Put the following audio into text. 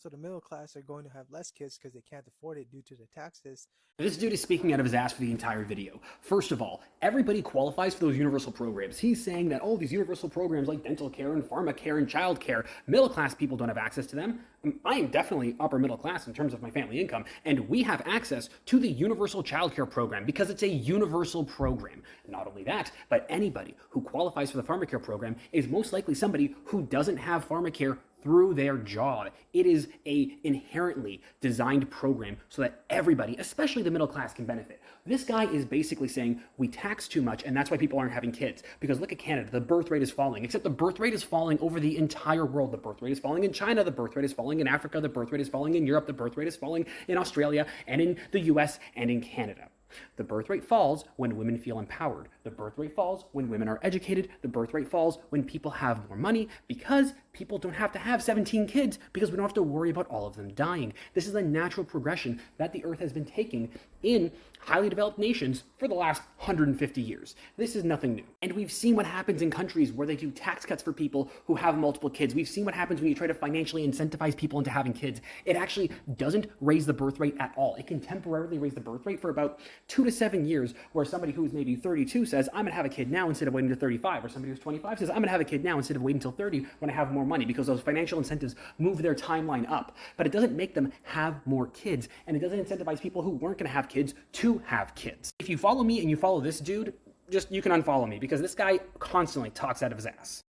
So the middle class are going to have less kids because they can't afford it due to the taxes. This dude is speaking out of his ass for the entire video. First of all, everybody qualifies for those universal programs. He's saying that, oh, these universal programs like dental care and pharma care and child care, middle class people don't have access to them. I am definitely upper middle class in terms of my family income, and we have access to the universal child care program because it's a universal program. Not only that, but anybody who qualifies for the pharmacare program is most likely somebody who doesn't have pharmacare through their job. It is a inherently designed program so that everybody, especially the middle class, can benefit. This guy is basically saying we tax too much and that's why people aren't having kids. Because look at Canada, the birth rate is falling, except the birth rate is falling over the entire world. The birth rate is falling in China, the birth rate is falling in Africa, the birth rate is falling in Europe, the birth rate is falling in Australia and in the US and in Canada. The birth rate falls when women feel empowered. The birth rate falls when women are educated. The birth rate falls when people have more money because people don't have to have 17 kids because we don't have to worry about all of them dying. This is a natural progression that the earth has been taking in highly developed nations for the last 150 years. This is nothing new. And we've seen what happens in countries where they do tax cuts for people who have multiple kids. We've seen what happens when you try to financially incentivize people into having kids. It actually doesn't raise the birth rate at all. It can temporarily raise the birth rate for about 2 to 7 years, where somebody who's maybe 32 says, I'm gonna have a kid now instead of waiting to 35, or somebody who's 25 says, I'm gonna have a kid now instead of waiting until 30 when I have more money, because those financial incentives move their timeline up. But it doesn't make them have more kids, and it doesn't incentivize people who weren't gonna have kids to have kids. If you follow me and you follow this dude, you can unfollow me, because this guy constantly talks out of his ass.